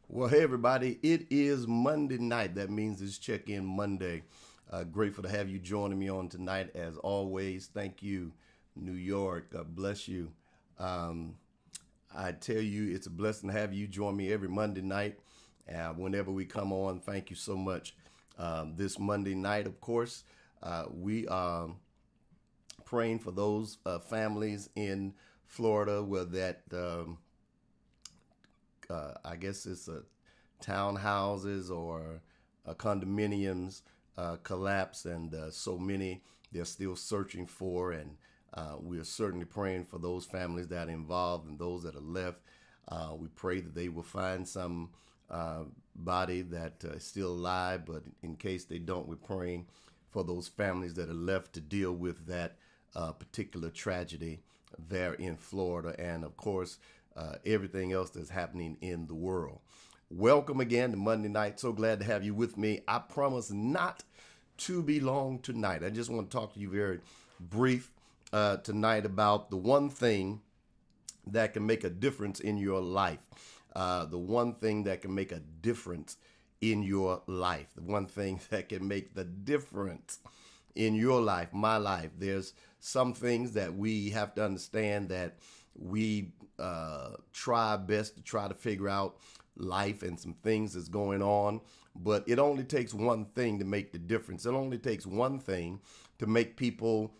Well, hey, everybody, it is Monday night. That means it's Check In Monday. Grateful to have you joining me on tonight, as always. Thank you, New York. God bless you. Um, I tell you, it's a blessing to have you join me every Monday night. Whenever we come on, thank you so much. This Monday night, of course, we are praying for those families in Florida where that I guess it's townhouses or condominiums collapse, and so many they're still searching for, and we are certainly praying for those families that are involved and those that are left. We pray that they will find some body that is still alive, but in case they don't, we're praying for those families that are left to deal with that particular tragedy there in Florida, and of course, everything else that's happening in the world. Welcome again to Monday night. So glad to have you with me. I promise not to be long tonight. I just want to talk to you very brief tonight about the one thing that can make a difference in your life. The one thing that can make a difference in your life. The one thing that can make the difference in your life, my life. There's some things that we have to understand that we try our best to try to figure out life and some things that's going on, but it only takes one thing to make the difference. It only takes one thing to make people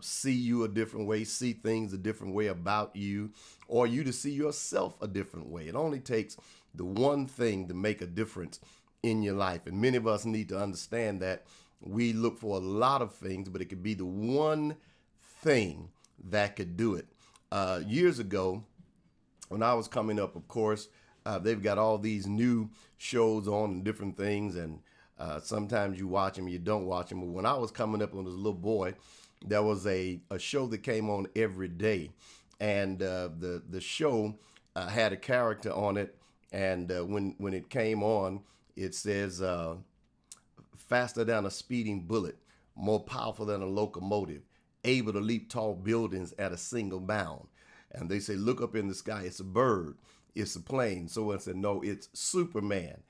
see you a different way, see things a different way about you, or you to see yourself a different way. It only takes the one thing to make a difference in your life. And many of us need to understand that we look for a lot of things, but it could be the one thing that could do it. Years ago, when I was coming up, of course, they've got all these new shows on and different things, and sometimes you watch them, you don't watch them. But when I was coming up when I was a little boy, there was a show that came on every day, and the show had a character on it, and when it came on, it says faster than a speeding bullet, more powerful than a locomotive, able to leap tall buildings at a single bound. And they say, look up in the sky, it's a bird, it's a plane. So I said, no, it's Superman.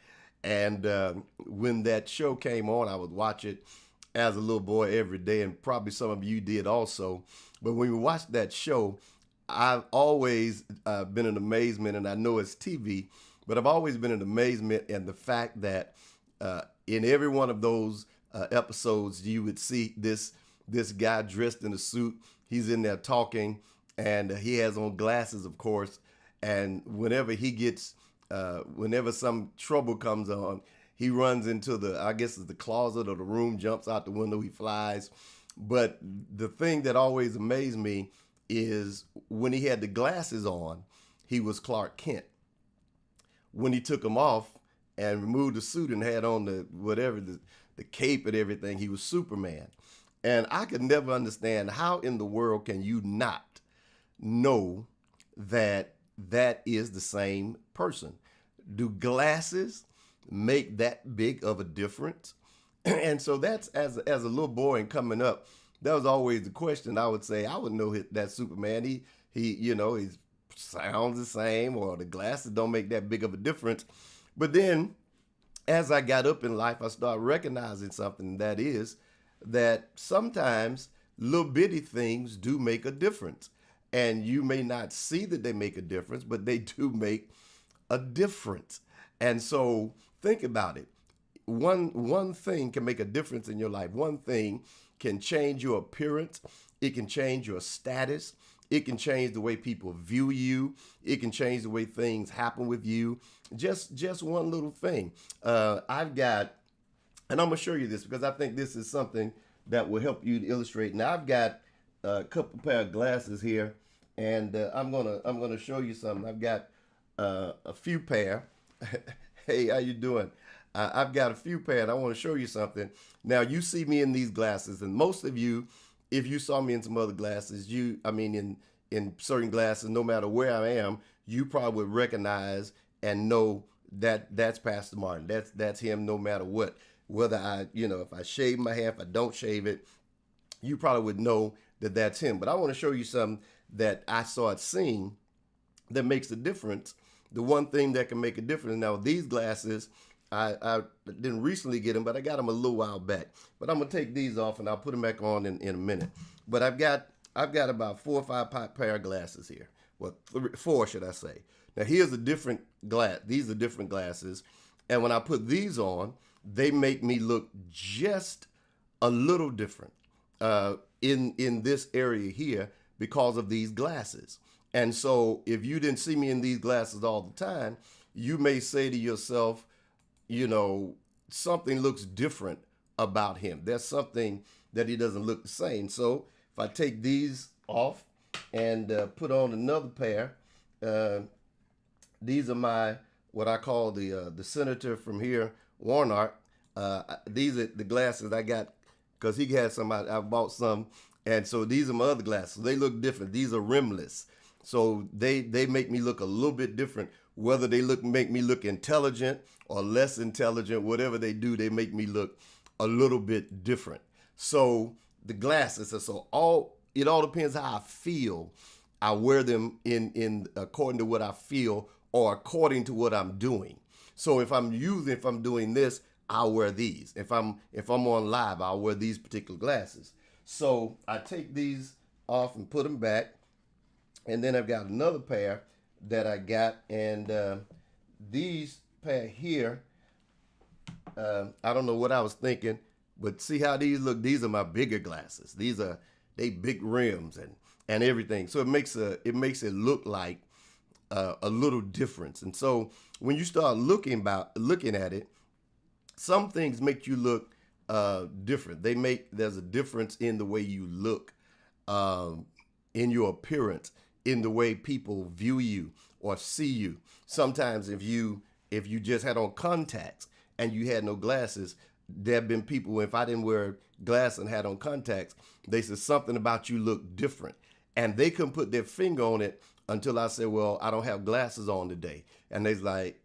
And when that show came on, I would watch it as a little boy every day, and probably some of you did also. But when we watched that show, I've always been in amazement, and I know it's TV, but I've always been in amazement in the fact that in every one of those episodes, you would see this guy dressed in a suit. He's in there talking, and he has on glasses, of course. And whenever he gets whenever some trouble comes on, he runs into I guess it's the closet or the room, jumps out the window, he flies. But the thing that always amazed me is when he had the glasses on, he was Clark Kent. When he took them off and removed the suit and had on the whatever the cape and everything, he was Superman. And I could never understand how in the world can you not know that that is the same person. Do glasses make that big of a difference? And so that's as a little boy and coming up, that was always the question. I would say I would know that Superman. He he sounds the same, or the glasses don't make that big of a difference. But then as I got up in life, I started recognizing something, that is that sometimes little bitty things do make a difference. And you may not see that they make a difference, but they do make a difference. And so think about it. One thing can make a difference in your life. One thing can change your appearance. It can change your status. It can change the way people view you. It can change the way things happen with you. Just one little thing. I've got, and I'm gonna show you this because I think this is something that will help you to illustrate. Now I've got a couple pair of glasses here, and I'm gonna show you something. I've got a few pair. Hey, how you doing? I've got a few pair, and I want to show you something. Now you see me in these glasses, and most of you, if you saw me in some other glasses, in certain glasses, no matter where I am, you probably would recognize and know that that's Pastor Martin. That's him, no matter what. Whether if I shave my hair, if I don't shave it, you probably would know that that's him. But I want to show you something that I started seeing that makes a difference. The one thing that can make a difference. Now these glasses, I didn't recently get them, but I got them a little while back. But I'm gonna take these off and I'll put them back on in a minute. But I've got about 4 or 5 pair of glasses here. Well, 4 should I say? Now here's a different glass. These are different glasses, and when I put these on, they make me look just a little different in this area here because of these glasses. And so if you didn't see me in these glasses all the time, you may say to yourself, something looks different about him. There's something that he doesn't look the same. So if I take these off and put on another pair, these are what I call the senator from here, Warnock. These are the glasses I got because he had some. I bought some, and so these are my other glasses. They look different. These are rimless, so they make me look a little bit different. Whether they make me look intelligent or less intelligent, whatever they do, they make me look a little bit different. So the glasses are it all depends how I feel. I wear them in according to what I feel or according to what I'm doing. So if I'm doing this, I'll wear these. If I'm on live, I'll wear these particular glasses. So I take these off and put them back, and then I've got another pair that I got, and these pair here, I don't know what I was thinking, but see how these look. These are my bigger glasses. They big rims and everything. So it makes it look like a little difference. And so when you start looking at it, some things make you look different. There's a difference in the way you look, in your appearance, in the way people view you or see you. Sometimes if you just had on contacts and you had no glasses, there have been people, if I didn't wear glasses and had on contacts, they said something about you look different. And they couldn't put their finger on it until I said, well, I don't have glasses on today. And they's like,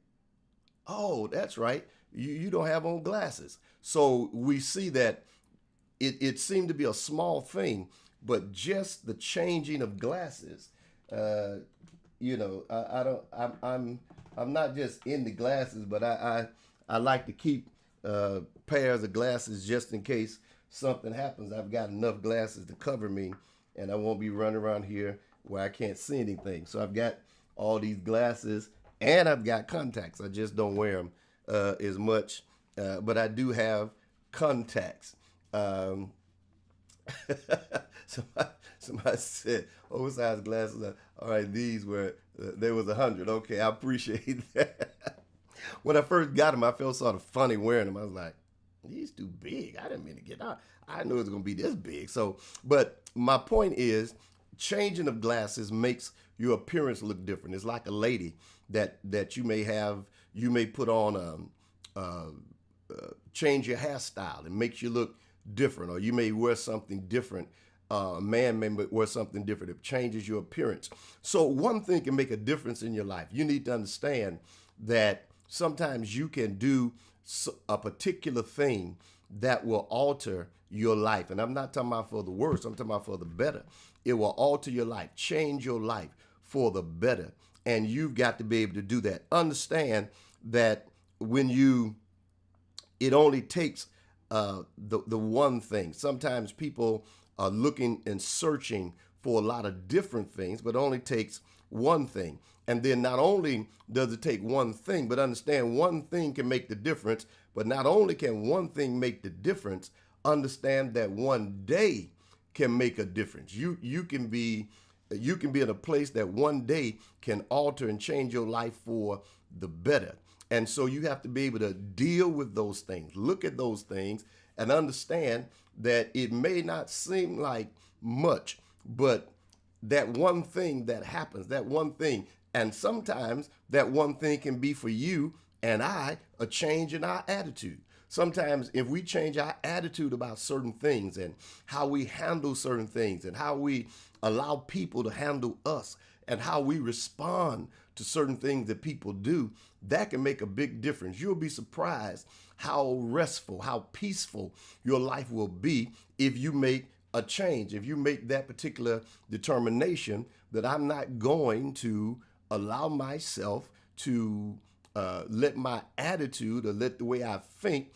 oh, that's right. You don't have on glasses. So we see that it seemed to be a small thing, but just the changing of glasses, I'm not just into glasses, but I like to keep pairs of glasses just in case something happens. I've got enough glasses to cover me, and I won't be running around here where I can't see anything. So I've got all these glasses, and I've got contacts. I just don't wear them as much, but I do have contacts. Somebody said oversized glasses. All right, these were There was 100. Okay, I appreciate that. When I first got them, I felt sort of funny wearing them. I was like, these too big. I didn't mean to get out. I knew it was gonna be this big. So, but my point is, changing of glasses makes your appearance look different. It's like a lady that you may have. You may put on change your hairstyle. It makes you look different, or you may wear something different. A man may wear something different. It changes your appearance. So one thing can make a difference in your life. You need to understand that sometimes you can do a particular thing that will alter your life. And I'm not talking about for the worse, I'm talking about for the better. It will alter your life, change your life for the better. And you've got to be able to do that. Understand that when it only takes the one thing. Sometimes people are looking and searching for a lot of different things, but it only takes one thing. And then not only does it take one thing, but understand one thing can make the difference. But not only can one thing make the difference, understand that one day can make a difference. You can be in a place that one day can alter and change your life for the better. And so you have to be able to deal with those things, look at those things, and understand that it may not seem like much, but that one thing that happens, that one thing, and sometimes that one thing can be for you and I a change in our attitude. Sometimes if we change our attitude about certain things and how we handle certain things and how we allow people to handle us and how we respond to certain things that people do, that can make a big difference. You'll be surprised how restful, how peaceful your life will be if you make a change, if you make that particular determination that I'm not going to allow myself to let my attitude or let the way I think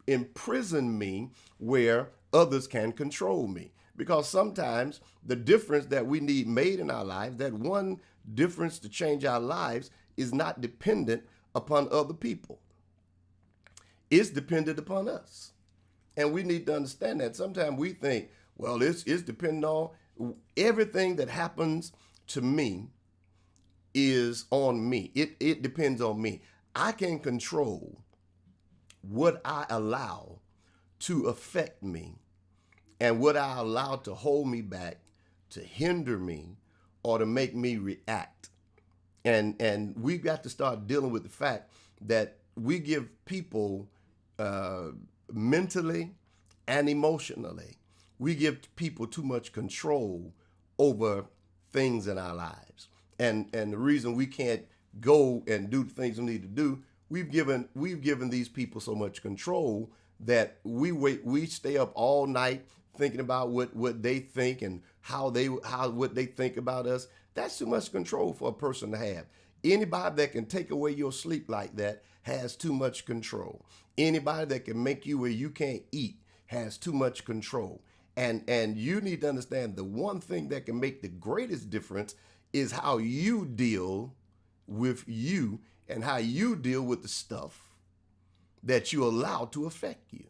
imprison me where others can control me. Because sometimes the difference that we need made in our lives, that one difference to change our lives, is not dependent upon other people. It's dependent upon us. And we need to understand that. Sometimes we think, well, it's dependent on everything that happens to me is on me. It depends on me. I can control what I allow to affect me and what I allow to hold me back, to hinder me, or to make me react. And we've got to start dealing with the fact that we give people mentally and emotionally, we give people too much control over things in our lives. And the reason we can't go and do the things we need to do, we've given these people so much control that we stay up all night thinking about what they think and what they think about us. That's too much control for a person to have. Anybody that can take away your sleep like that has too much control. Anybody that can make you where you can't eat has too much control. And you need to understand the one thing that can make the greatest difference is how you deal with you and how you deal with the stuff that you allow to affect you.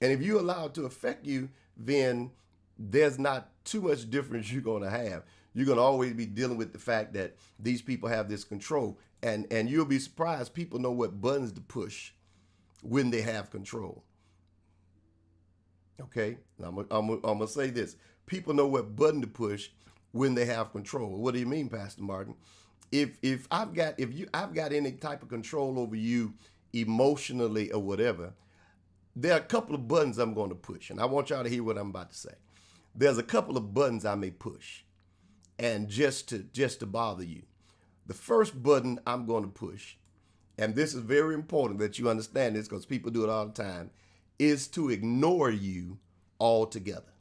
And if you allow it to affect you, then there's not too much difference you're going to have. You're going to always be dealing with the fact that these people have this control. And you'll be surprised people know what buttons to push when they have control. Okay? Now I'm going to say this. People know what button to push when they have control. What do you mean, Pastor Martin? If I've got any type of control over you emotionally or whatever, there are a couple of buttons I'm going to push, and I want y'all to hear what I'm about to say. There's a couple of buttons I may push, and just to bother you. The first button I'm going to push, and this is very important that you understand this because people do it all the time, is to ignore you altogether.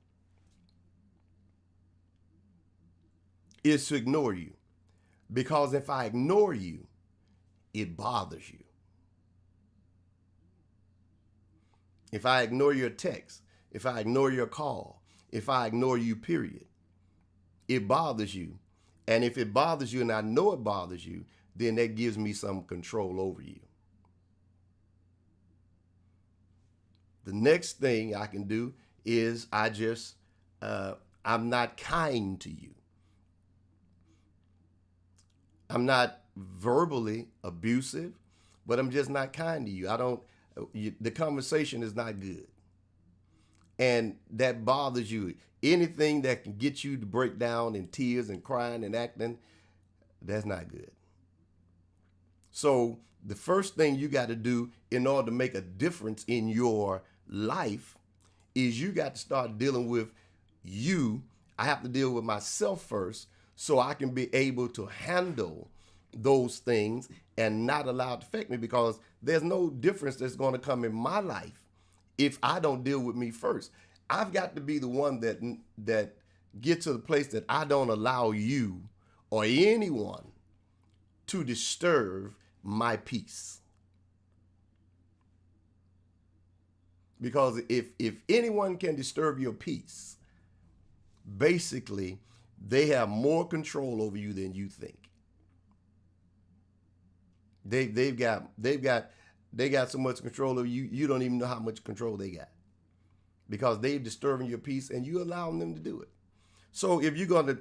Is to ignore you. Because if I ignore you, it bothers you. If I ignore your text, if I ignore your call, if I ignore you, period, it bothers you. And if it bothers you and I know it bothers you, then that gives me some control over you. The next thing I can do is I'm not kind to you. I'm not verbally abusive, but I'm just not kind to you. I don't, the conversation is not good. And that bothers you. Anything that can get you to break down in tears and crying and acting, that's not good. So the first thing you got to do in order to make a difference in your life is you got to start dealing with you. I have to deal with myself first so I can be able to handle those things and not allow it to affect me, because there's no difference that's going to come in my life if I don't deal with me first. I've got to be the one that get to the place that I don't allow you or anyone to disturb my peace. Because if anyone can disturb your peace, basically they have more control over you than you think. They've got so much control over you, you don't even know how much control they got, because they're disturbing your peace and you allowing them to do it. So if you're going to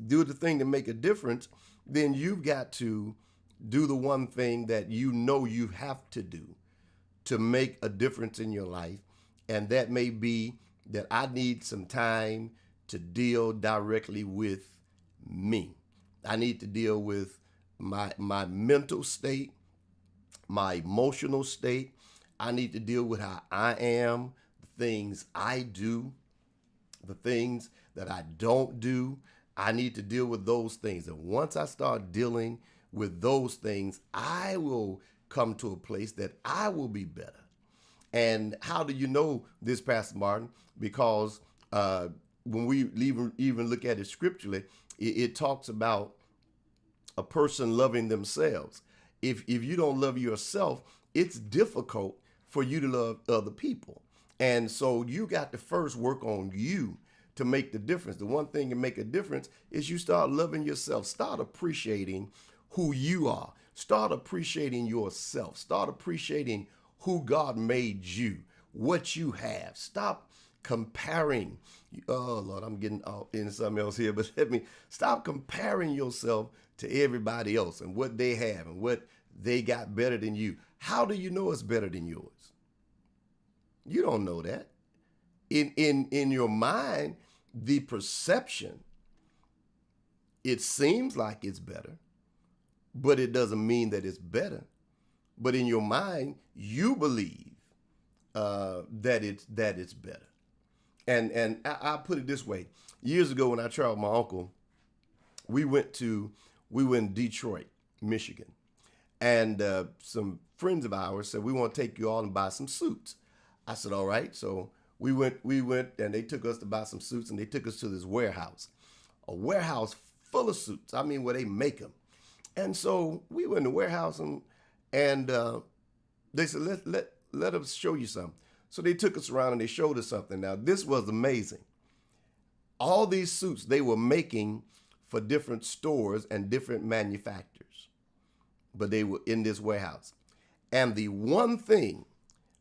do the thing to make a difference, then you've got to do the one thing that you know you have to do to make a difference in your life. And that may be that I need some time to deal directly with me. I need to deal with my mental state, my emotional state. I need to deal with how I am, the things I do, the things that I don't do. I need to deal with those things. And once I start dealing with those things, I will come to a place that I will be better. And how do you know this, Pastor Martin? Because when we even look at it scripturally, it talks about a person loving themselves. If you don't love yourself, it's difficult for you to love other people. And so you got to first work on you to make the difference. The one thing to make a difference is you start loving yourself. Start appreciating who you are. Start appreciating yourself. Start appreciating who God made you, what you have. Stop comparing. Oh, Lord, I'm getting into something else here, but stop comparing yourself to everybody else and what they have and what they got better than you. How do you know it's better than yours? You don't know that. In your mind, the perception, it seems like it's better, but it doesn't mean that it's better. But in your mind, you believe that it's better. And I'll put it this way. Years ago when I traveled with my uncle, we went to Detroit, Michigan. And some friends of ours said, we want to take you all and buy some suits. I said, all right. So we went and they took us to buy some suits, and they took us to this warehouse, a warehouse full of suits. I mean, where they make them. And so we went in the warehouse and they said, let us show you something. So they took us around and they showed us something. Now, this was amazing. All these suits they were making for different stores and different manufacturers, but they were in this warehouse. And the one thing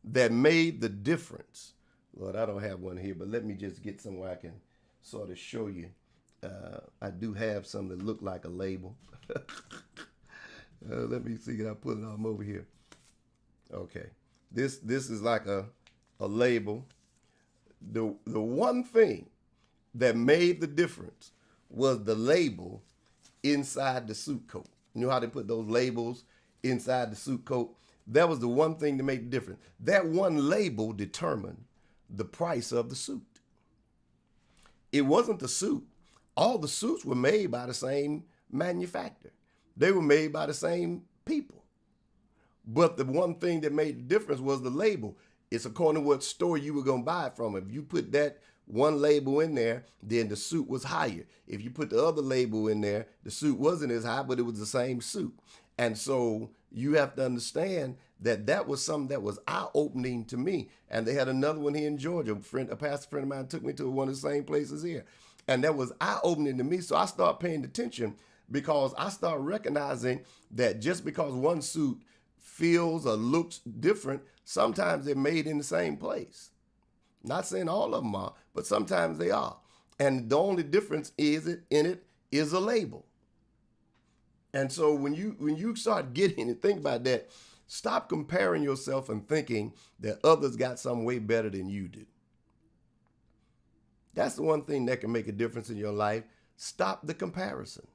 that made the difference, Lord, I don't have one here, but let me just get somewhere I can sort of show you. I do have some that look like a label. Let me see. Can I put it on over here? Okay. This is like a label. The one thing that made the difference was the label inside the suit coat. You know how they put those labels inside the suit coat? That was the one thing that made the difference. That one label determined the price of the suit. It wasn't the suit. All the suits were made by the same manufacturer. They were made by the same people. But the one thing that made the difference was the label. It's according to what store you were going to buy it from. If you put that one label in there, then the suit was higher. If you put the other label in there, the suit wasn't as high, but it was the same suit. And so you have to understand that that was something that was eye-opening to me. And they had another one here in Georgia. A pastor friend of mine took me to one of the same places here. And that was eye-opening to me. So I started paying attention, because I started recognizing that just because one suit feels or looks different, sometimes they're made in the same place. Not saying all of them are, but sometimes they are. And the only difference in it is a label. And so when you start getting and think about that, stop comparing yourself and thinking that others got something way better than you do. That's the one thing that can make a difference in your life. Stop the comparison.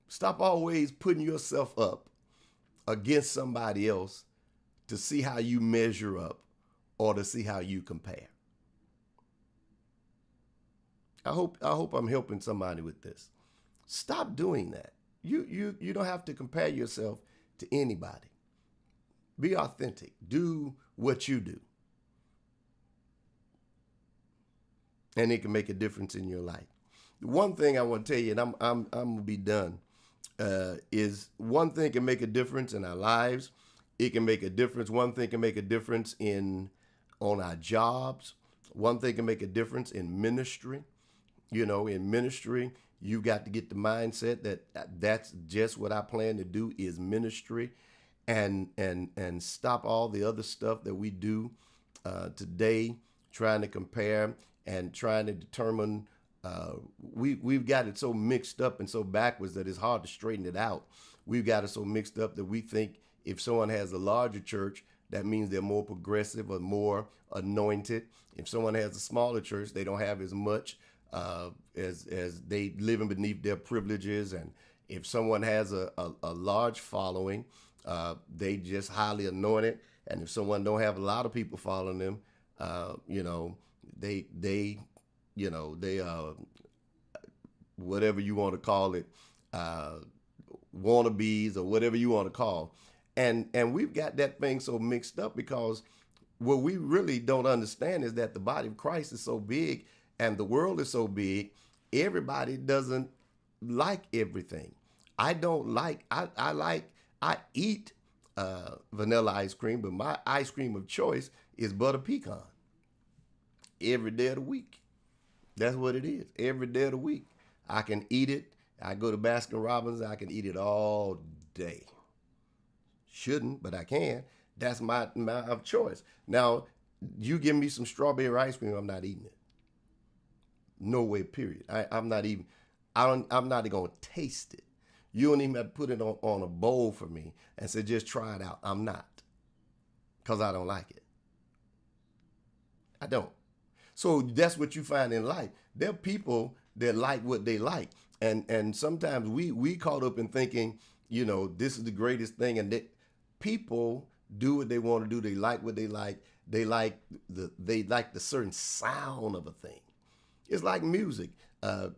Stop always putting yourself up against somebody else to see how you measure up or to see how you compare. I hope I'm helping somebody with this. Stop doing that. You don't have to compare yourself to anybody. Be authentic. Do what you do. And it can make a difference in your life. One thing I want to tell you, and I'm gonna be done, is one thing can make a difference in our lives. It can make a difference. One thing can make a difference on our jobs. One thing can make a difference in ministry. You know, in ministry, you got to get the mindset that that's just what I plan to do is ministry, and stop all the other stuff that we do today, trying to compare and trying to determine. We've got it so mixed up and so backwards that it's hard to straighten it out. We've got it so mixed up that we think if someone has a larger church, that means they're more progressive or more anointed. If someone has a smaller church, they don't have as much as they living beneath their privileges. And if someone has a large following, they just highly anointed. And if someone don't have a lot of people following them, they whatever you want to call it, wannabes or whatever you want to call. And we've got that thing so mixed up because what we really don't understand is that the body of Christ is so big and the world is so big, everybody doesn't like everything. I don't like, I eat vanilla ice cream, but my ice cream of choice is butter pecan every day of the week. That's what it is. Every day of the week. I can eat it. I go to Baskin Robbins. I can eat it all day. Shouldn't, but I can. That's my of choice. Now, you give me some strawberry ice cream, I'm not eating it. No way, period. I'm not even going to taste it. You don't even have to put it on a bowl for me and say, just try it out. I'm not. Because I don't like it. I don't. So that's what you find in life. There are people that like what they like. And sometimes we caught up in thinking, this is the greatest thing. And that people do what they want to do. They like what they like. They like the certain sound of a thing. It's like music, and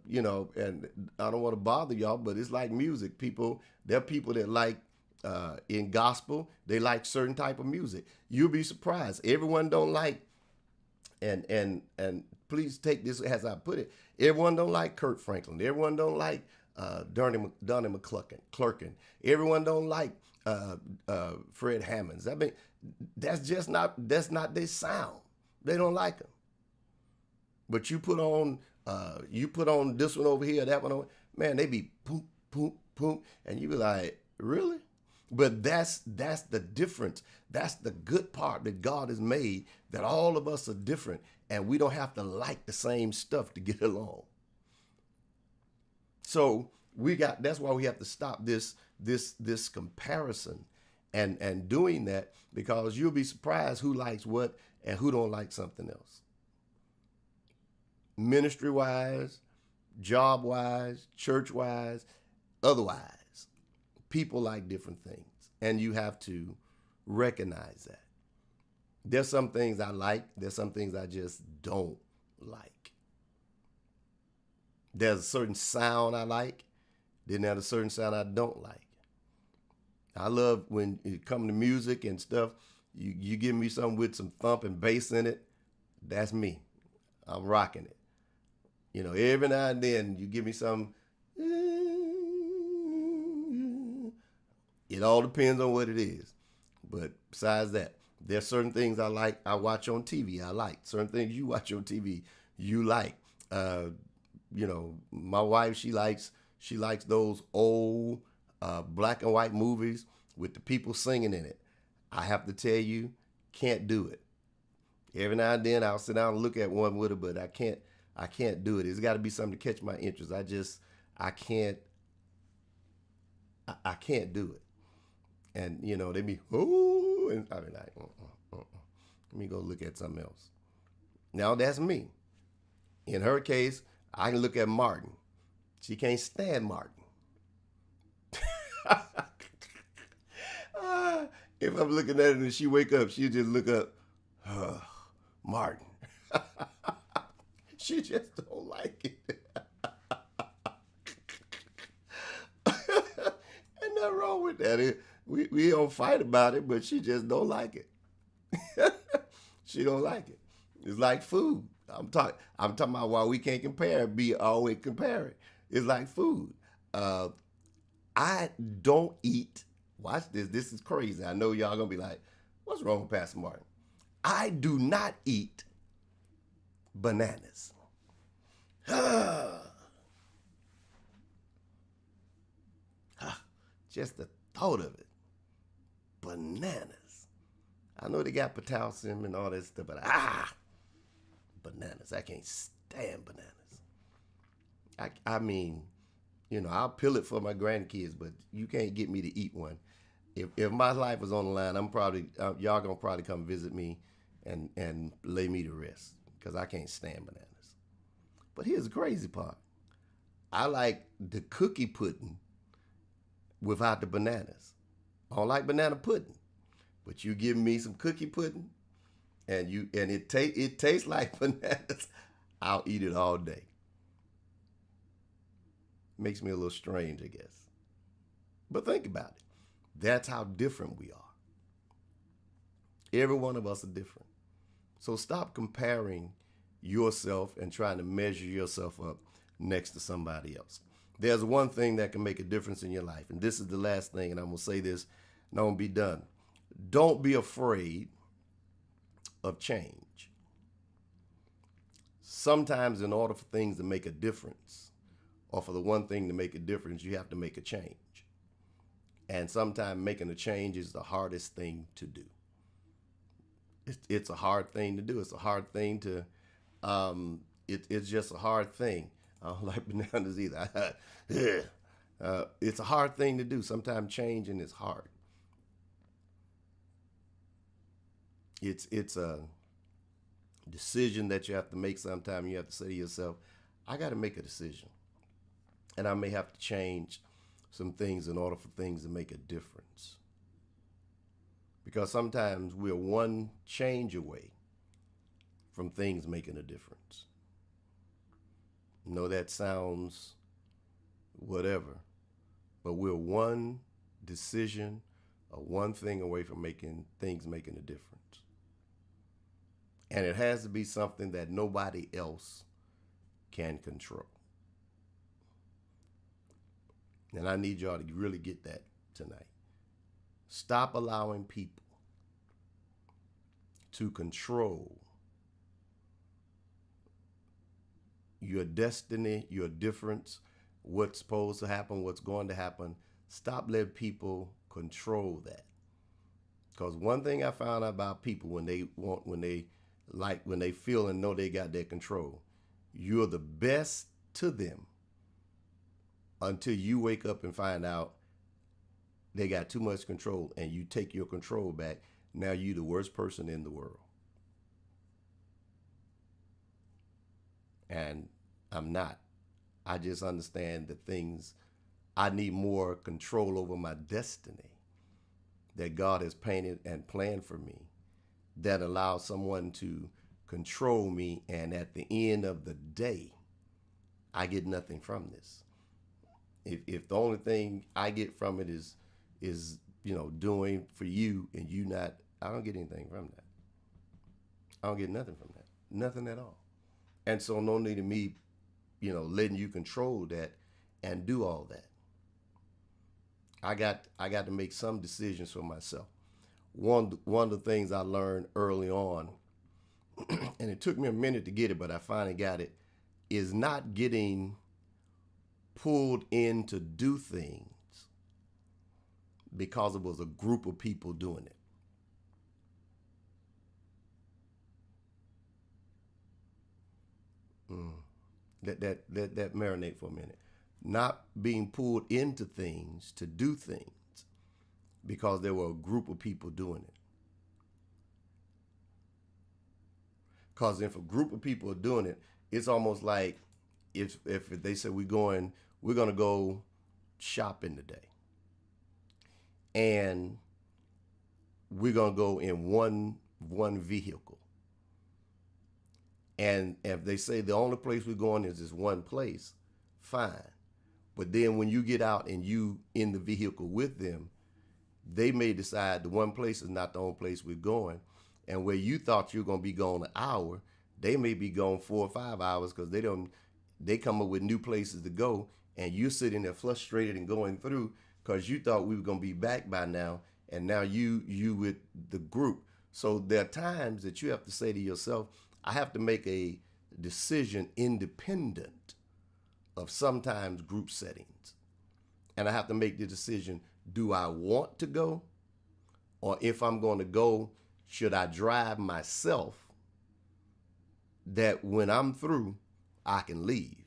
I don't want to bother y'all, but it's like music. There are people that like in gospel, they like certain type of music. You'll be surprised. Everyone don't like, and please take this as I put it. Everyone don't like Kirk Franklin. Everyone don't like Donnie McClurkin. Everyone don't like Fred Hammonds. I mean, that's not their sound. They don't like them. But you put on this one over here, that one over, man, they be poop, poop, poop, and you be like, really? But that's the difference. That's the good part that God has made, that all of us are different, and we don't have to like the same stuff to get along. So that's why we have to stop this comparison and doing that, because you'll be surprised who likes what and who don't like something else. Ministry-wise, job-wise, church-wise, otherwise, people like different things, and you have to recognize that. There's some things I like. There's some things I just don't like. There's a certain sound I like. Then there's a certain sound I don't like. I love when it comes to music and stuff, you give me something with some thump and bass in it, that's me. I'm rocking it. Every now and then you give me some. It all depends on what it is. But besides that, there's certain things I like. I watch on TV. I like certain things you watch on TV. You like. My wife, she likes those old black and white movies with the people singing in it. I have to tell you, can't do it. Every now and then I'll sit down and look at one with her, but I can't do it. It's got to be something to catch my interest. I can't. I can't do it. And they be, oh, and I be like, let me go look at something else. Now that's me. In her case, I can look at Martin. She can't stand Martin. If I'm looking at her and she wake up, she just look up, Martin. She just don't like it. Ain't nothing wrong with that. We don't fight about it, but she just don't like it. She don't like it. It's like food. I'm talking about why we can't compare. Be always comparing. It's like food. I don't eat. Watch this. This is crazy. I know y'all gonna be like, "What's wrong with Pastor Martin?" I do not eat bananas. Just the thought of it. Bananas. I know they got potassium and all that stuff, but bananas. I can't stand bananas. I mean, I'll peel it for my grandkids, but you can't get me to eat one. If my life was on the line, I'm probably y'all gonna probably come visit me and lay me to rest because I can't stand bananas. But here's the crazy part: I like the cookie pudding without the bananas. I don't like banana pudding, but you give me some cookie pudding, and it tastes like bananas. I'll eat it all day. Makes me a little strange, I guess. But think about it. That's how different we are. Every one of us are different. So stop comparing yourself and trying to measure yourself up next to somebody else. There's one thing that can make a difference in your life, and this is the last thing, and I'm going to say this, and I'm going to be done. Don't be afraid of change. Sometimes in order for things to make a difference, or for the one thing to make a difference, you have to make a change. And sometimes making a change is the hardest thing to do. It's a hard thing to do. It's a hard thing to, it's just a hard thing. I don't like bananas either. It's a hard thing to do. Sometimes changing is hard. It's a decision that you have to make sometime. You have to say to yourself, I got to make a decision. And I may have to change some things in order for things to make a difference. Because sometimes we're one change away from things making a difference. That sounds whatever, but we're one decision or one thing away from making a difference. And it has to be something that nobody else can control. And I need y'all to really get that tonight. Stop allowing people to control your destiny, your difference, what's supposed to happen, what's going to happen. Stop letting people control that. Because one thing I found out about people when they feel and know they got their control, you're the best to them until you wake up and find out they got too much control and you take your control back. Now you're the worst person in the world. And I'm not. I just understand that I need more control over my destiny that God has painted and planned for me that allows someone to control me. And at the end of the day, I get nothing from this. If the only thing I get from it is doing for you and you not, I don't get anything from that. I don't get nothing from that. Nothing at all. And so no need of me, letting you control that and do all that. I got to make some decisions for myself. One of the things I learned early on, and it took me a minute to get it, but I finally got it, is not getting pulled in to do things because it was a group of people doing it. Let that marinate for a minute. not being pulled into things to do things because there were a group of people doing it. Because if a group of people are doing it, it's almost like if they say we're gonna go shopping today, and we're gonna go in one vehicle, and if they say the only place we're going is this one place, fine. But then when you get out and you in the vehicle with them, they may decide the one place is not the only place we're going. And where you thought you were going to be gone an hour, they may be gone 4 or 5 hours because they come up with new places to go. And you're sitting there frustrated and going through because you thought we were going to be back by now. And now you with the group. So there are times that you have to say to yourself, I have to make a decision independent of sometimes group settings. And I have to make the decision, do I want to go? Or if I'm going to go, should I drive myself that when I'm through, I can leave?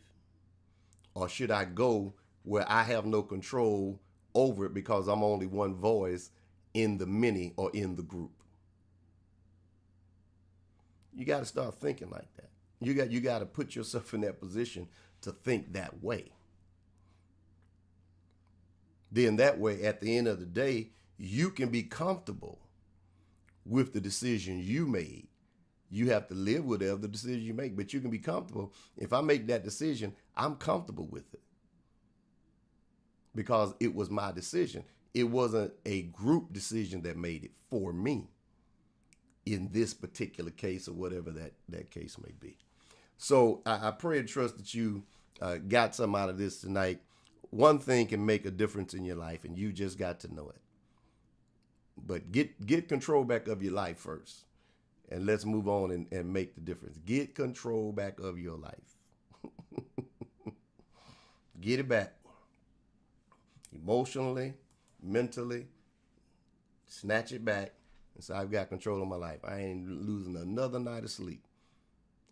Or should I go where I have no control over it because I'm only one voice in the many or in the group? You got to start thinking like that. You got to put yourself in that position to think that way. Then that way, at the end of the day, you can be comfortable with the decision you made. You have to live with the decision you make, but you can be comfortable. If I make that decision, I'm comfortable with it because it was my decision. It wasn't a group decision that made it for me in this particular case or whatever that case may be. So I pray and trust that you got something out of this tonight. One thing can make a difference in your life, and you just got to know it. But get control back of your life first, and let's move on and make the difference. Get control back of your life. Get it back. Emotionally, mentally, snatch it back and say, I've got control of my life. I ain't losing another night of sleep.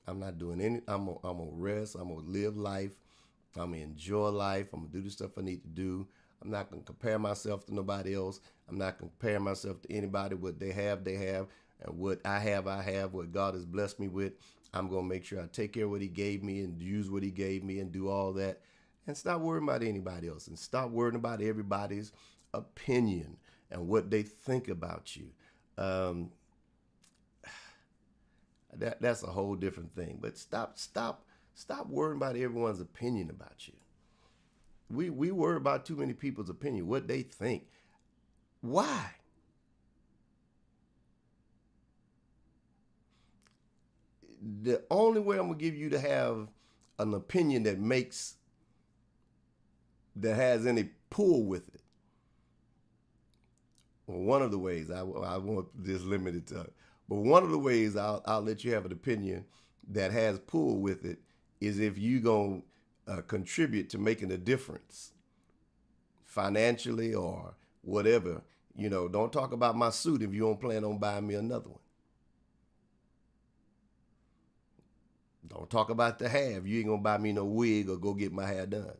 I'm not doing any. I'm gonna rest. I'm gonna live life. I'm gonna enjoy life. I'm gonna do the stuff I need to do. I'm not gonna compare myself to nobody else. I'm not comparing myself to anybody. What they have, and what I have. What God has blessed me with, I'm gonna make sure I take care of what He gave me and use what He gave me and do all that, and stop worrying about anybody else and stop worrying about everybody's opinion and what they think about you. That's a whole different thing. But stop worrying about everyone's opinion about you. We worry about too many people's opinion, what they think. Why? The only way I'm gonna give you to have an opinion that has any pull with it. Well, one of the ways I won't just limit it to, but one of the ways I'll let you have an opinion that has pull with it is if you gonna contribute to making a difference financially or whatever. Don't talk about my suit if you don't plan on buying me another one. Don't talk about the hair if you ain't gonna buy me no wig or go get my hair done.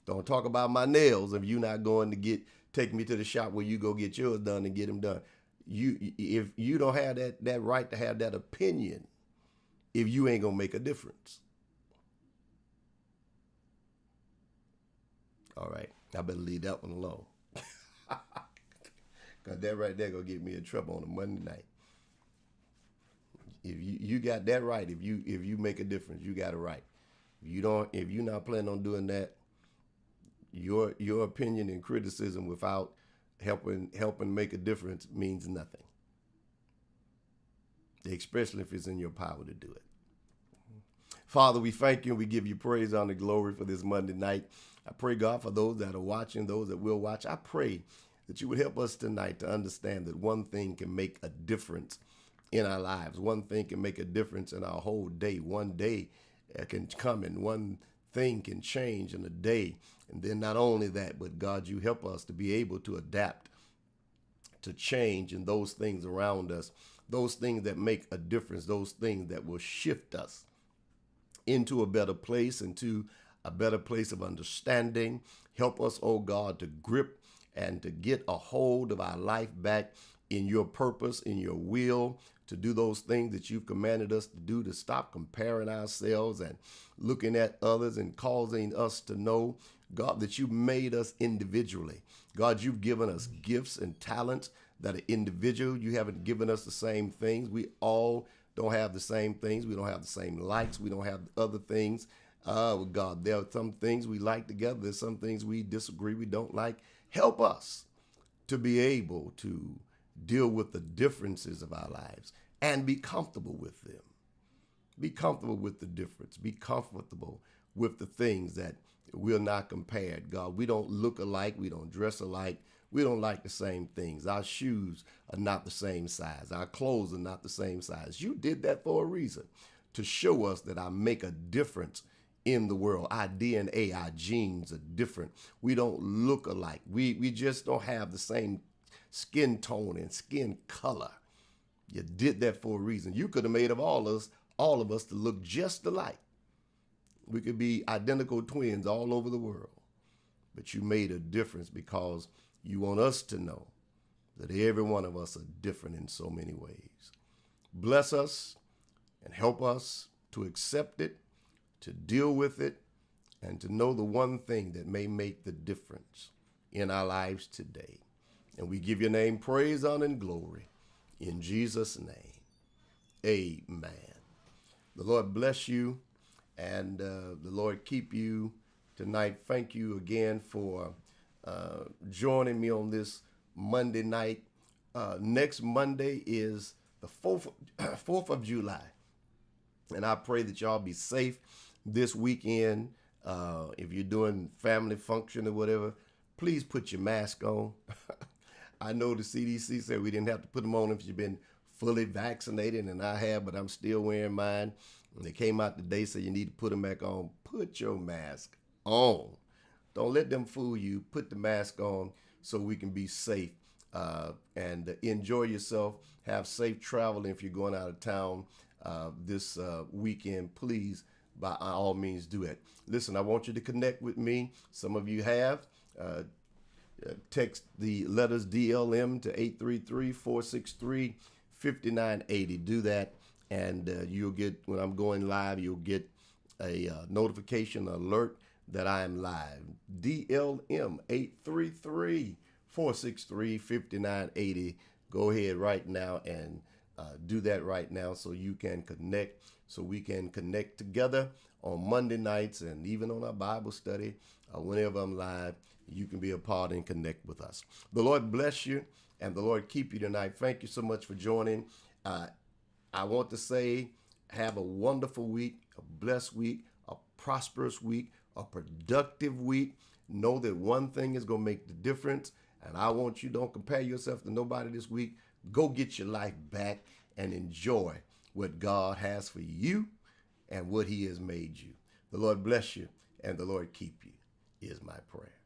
Don't talk about my nails if you're not going to take me to the shop where you go get yours done and get them done. If you don't have that right to have that opinion, if you ain't gonna make a difference. All right, I better leave that one alone. Cause that right there gonna get me in trouble on a Monday night. If you got that right, if you make a difference, you got it right. If you're not planning on doing that, your opinion and criticism without helping make a difference means nothing. Especially if it's in your power to do it. Father, we thank you and we give you praise, honor, glory for this Monday night. I pray, God, for those that are watching, those that will watch, I pray that you would help us tonight to understand that one thing can make a difference in our lives. One thing can make a difference in our whole day. One day can come and one thing can change in a day. And then not only that, but God, you help us to be able to adapt to change in those things around us, those things that make a difference, those things that will shift us into a better place, into a better place of understanding. Help us, oh God, to grip and to get a hold of our life back in your purpose, in your will, to do those things that you've commanded us to do, to stop comparing ourselves and looking at others and causing us to know, God, that you made us individually. God, you've given us gifts and talents that are individual. You haven't given us the same things. We all don't have the same things. We don't have the same likes. We don't have other things. God, there are some things we like together. There's some things we disagree, we don't like. Help us to be able to deal with the differences of our lives and be comfortable with them. Be comfortable with the difference. Be comfortable with the things that we're not compared. God, we don't look alike. We don't dress alike. We don't like the same things. Our shoes are not the same size. Our clothes are not the same size. You did that for a reason, to show us that I make a difference in the world. Our DNA, our genes are different. We don't look alike. We just don't have the same skin tone and skin color. You did that for a reason. You could have made of all of us to look just alike. We could be identical twins all over the world. But you made a difference because you want us to know that every one of us are different in so many ways. Bless us and help us to accept it, to deal with it, and to know the one thing that may make the difference in our lives today. And we give your name praise, honor, and glory. In Jesus' name, amen. The Lord bless you, and the Lord keep you tonight. Thank you again for joining me on this Monday night. Next Monday is the 4th of July. And I pray that y'all be safe this weekend. If you're doing family function or whatever, please put your mask on. I know the CDC said we didn't have to put them on if you've been fully vaccinated, and I have, but I'm still wearing mine. And they came out today, so you need to put them back on. Put your mask on. Don't let them fool you. Put the mask on so we can be safe and enjoy yourself. Have safe travel if you're going out of town this weekend. Please, by all means, do it. Listen, I want you to connect with me. Some of you have. Text the letters DLM to 833-463-5980. Do that, and you'll get, when I'm going live, you'll get a notification alert that I am live. DLM 833-463-5980. Go ahead right now and do that right now so you can connect, so we can connect together on Monday nights and even on our Bible study. Whenever I'm live, you can be a part and connect with us. The Lord bless you and the Lord keep you tonight. Thank you so much for joining. I want to say, have a wonderful week, a blessed week, a prosperous week, a productive week. Know that one thing is going to make the difference. And I want you, don't compare yourself to nobody this week. Go get your life back and enjoy what God has for you and what he has made you. The Lord bless you and the Lord keep you is my prayer.